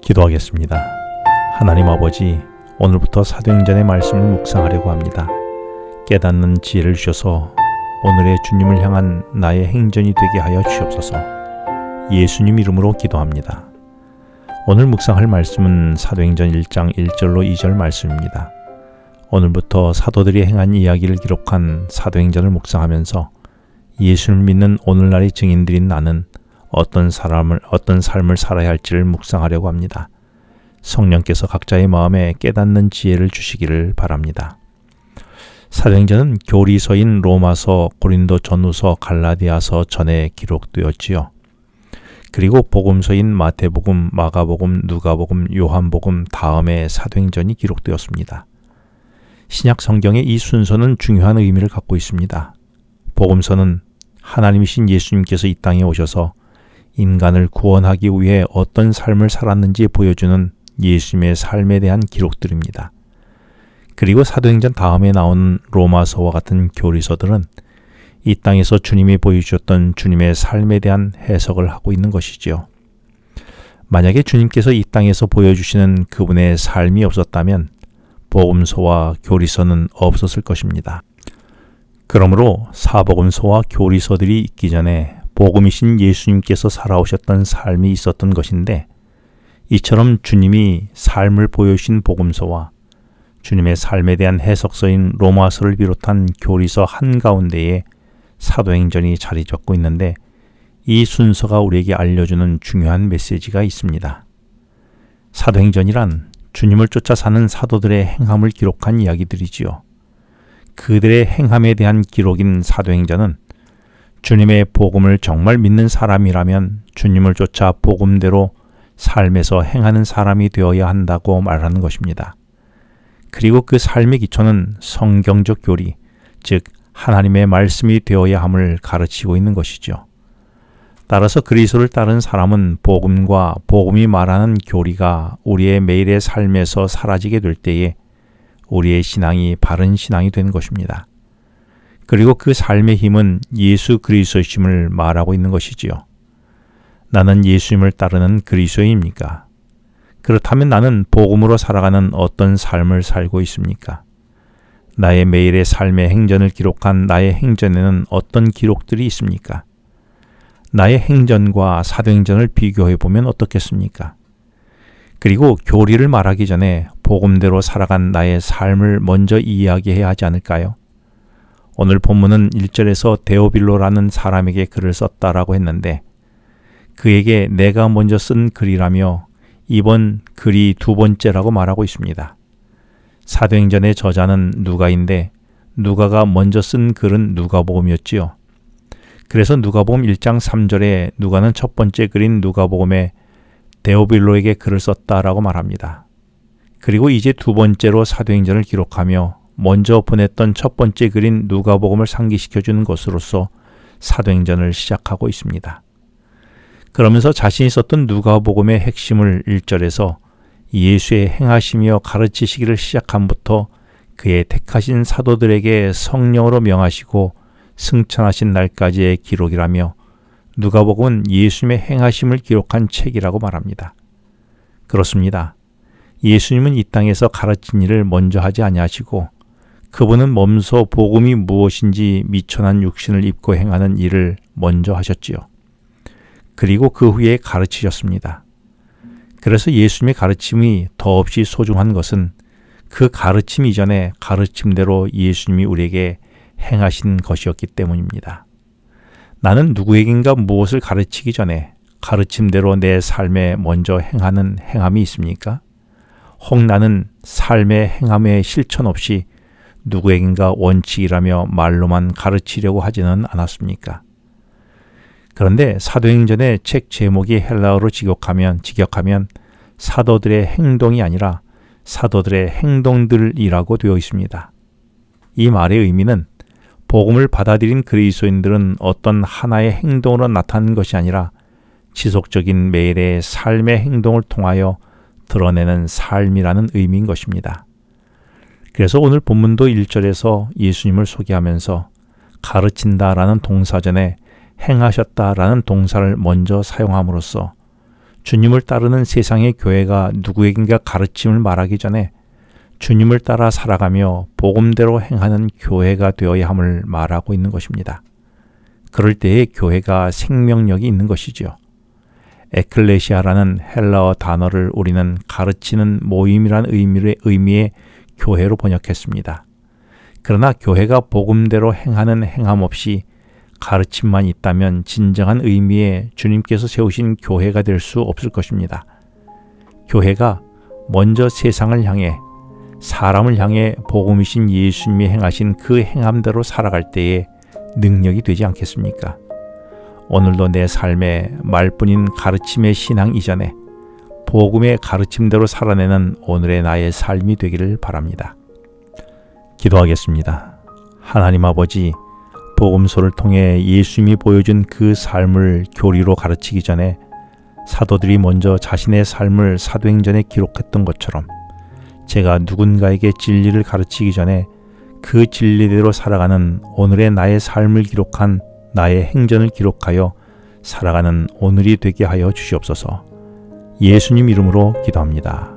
기도하겠습니다. 하나님 아버지, 오늘부터 사도행전의 말씀을 묵상하려고 합니다. 깨닫는 지혜를 주셔서 오늘의 주님을 향한 나의 행전이 되게 하여 주옵소서. 예수님 이름으로 기도합니다. 오늘 묵상할 말씀은 사도행전 1장 1절로 2절 말씀입니다. 오늘부터 사도들이 행한 이야기를 기록한 사도행전을 묵상하면서 예수를 믿는 오늘날의 증인들인 나는 어떤 삶을 살아야 할지를 묵상하려고 합니다. 성령께서 각자의 마음에 깨닫는 지혜를 주시기를 바랍니다. 사도행전은 교리서인 로마서, 고린도 전후서, 갈라디아서 전에 기록되었지요. 그리고 복음서인 마태복음, 마가복음, 누가복음, 요한복음 다음에 사도행전이 기록되었습니다. 신약 성경의 이 순서는 중요한 의미를 갖고 있습니다. 복음서는 하나님이신 예수님께서 이 땅에 오셔서 인간을 구원하기 위해 어떤 삶을 살았는지 보여주는 예수님의 삶에 대한 기록들입니다. 그리고 사도행전 다음에 나오는 로마서와 같은 교리서들은 이 땅에서 주님이 보여주셨던 주님의 삶에 대한 해석을 하고 있는 것이지요. 만약에 주님께서 이 땅에서 보여주시는 그분의 삶이 없었다면 복음서와 교리서는 없었을 것입니다. 그러므로 사복음서와 교리서들이 있기 전에 복음이신 예수님께서 살아오셨던 삶이 있었던 것인데, 이처럼 주님이 삶을 보여주신 복음서와 주님의 삶에 대한 해석서인 로마서를 비롯한 교리서 한가운데에 사도행전이 자리 잡고 있는데, 이 순서가 우리에게 알려주는 중요한 메시지가 있습니다. 사도행전이란 주님을 쫓아 사는 사도들의 행함을 기록한 이야기들이지요. 그들의 행함에 대한 기록인 사도행전은 주님의 복음을 정말 믿는 사람이라면 주님을 쫓아 복음대로 삶에서 행하는 사람이 되어야 한다고 말하는 것입니다. 그리고 그 삶의 기초는 성경적 교리, 즉 하나님의 말씀이 되어야 함을 가르치고 있는 것이죠. 따라서 그리스도를 따른 사람은 복음과 복음이 말하는 교리가 우리의 매일의 삶에서 사라지게 될 때에 우리의 신앙이 바른 신앙이 되는 것입니다. 그리고 그 삶의 힘은 예수 그리스도심을 말하고 있는 것이지요. 나는 예수님을 따르는 그리스도인입니까? 그렇다면 나는 복음으로 살아가는 어떤 삶을 살고 있습니까? 나의 매일의 삶의 행전을 기록한 나의 행전에는 어떤 기록들이 있습니까? 나의 행전과 사도행전을 비교해 보면 어떻겠습니까? 그리고 교리를 말하기 전에 복음대로 살아간 나의 삶을 먼저 이야기해야 하지 않을까요? 오늘 본문은 1절에서 데오빌로라는 사람에게 글을 썼다라고 했는데, 그에게 내가 먼저 쓴 글이라며 이번 글이 두 번째라고 말하고 있습니다. 사도행전의 저자는 누가인데 누가가 먼저 쓴 글은 누가복음이었지요. 그래서 누가복음 1장 3절에 누가는 첫 번째 글인 누가복음에 데오빌로에게 글을 썼다라고 말합니다. 그리고 이제 두 번째로 사도행전을 기록하며 먼저 보냈던 첫 번째 글인 누가복음을 상기시켜주는 것으로서 사도행전을 시작하고 있습니다. 그러면서 자신이 썼던 누가복음의 핵심을 1절에서 예수의 행하시며 가르치시기를 시작함부터 그의 택하신 사도들에게 성령으로 명하시고 승천하신 날까지의 기록이라며 누가복음은 예수님의 행하심을 기록한 책이라고 말합니다. 그렇습니다. 예수님은 이 땅에서 가르친 일을 먼저 하지 아니하시고 그분은 몸소 복음이 무엇인지 미천한 육신을 입고 행하는 일을 먼저 하셨지요. 그리고 그 후에 가르치셨습니다. 그래서 예수님의 가르침이 더없이 소중한 것은 그 가르침 이전에 가르침대로 예수님이 우리에게 행하신 것이었기 때문입니다. 나는 누구에겐가 무엇을 가르치기 전에 가르침대로 내 삶에 먼저 행하는 행함이 있습니까? 혹 나는 삶의 행함의 실천 없이 누구에겐가 원칙이라며 말로만 가르치려고 하지는 않았습니까? 그런데 사도행전의 책 제목이 헬라어로 직역하면 사도들의 행동이 아니라 사도들의 행동들이라고 되어 있습니다. 이 말의 의미는 복음을 받아들인 그리스도인들은 어떤 하나의 행동으로 나타나는 것이 아니라 지속적인 매일의 삶의 행동을 통하여 드러내는 삶이라는 의미인 것입니다. 그래서 오늘 본문도 1절에서 예수님을 소개하면서 가르친다라는 동사 전에 행하셨다라는 동사를 먼저 사용함으로써 주님을 따르는 세상의 교회가 누구에겐가 가르침을 말하기 전에 주님을 따라 살아가며 복음대로 행하는 교회가 되어야 함을 말하고 있는 것입니다. 그럴 때에 교회가 생명력이 있는 것이지요. 에클레시아라는 헬라어 단어를 우리는 가르치는 모임이란 의미의 교회로 번역했습니다. 그러나 교회가 복음대로 행하는 행함 없이 가르침만 있다면 진정한 의미의 주님께서 세우신 교회가 될 수 없을 것입니다. 교회가 먼저 세상을 향해 사람을 향해 복음이신 예수님이 행하신 그 행함대로 살아갈 때에 능력이 되지 않겠습니까? 오늘도 내 삶에 말뿐인 가르침의 신앙 이전에 복음의 가르침대로 살아내는 오늘의 나의 삶이 되기를 바랍니다. 기도하겠습니다. 하나님 아버지, 복음서를 통해 예수님이 보여준 그 삶을 교리로 가르치기 전에 사도들이 먼저 자신의 삶을 사도행전에 기록했던 것처럼 제가 누군가에게 진리를 가르치기 전에 그 진리대로 살아가는 오늘의 나의 삶을 기록한 나의 행전을 기록하여 살아가는 오늘이 되게 하여 주시옵소서. 예수님 이름으로 기도합니다.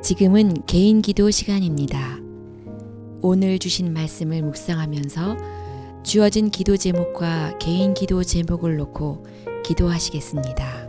지금은 개인 기도 시간입니다. 오늘 주신 말씀을 묵상하면서 주어진 기도 제목과 개인 기도 제목을 놓고 기도하시겠습니다.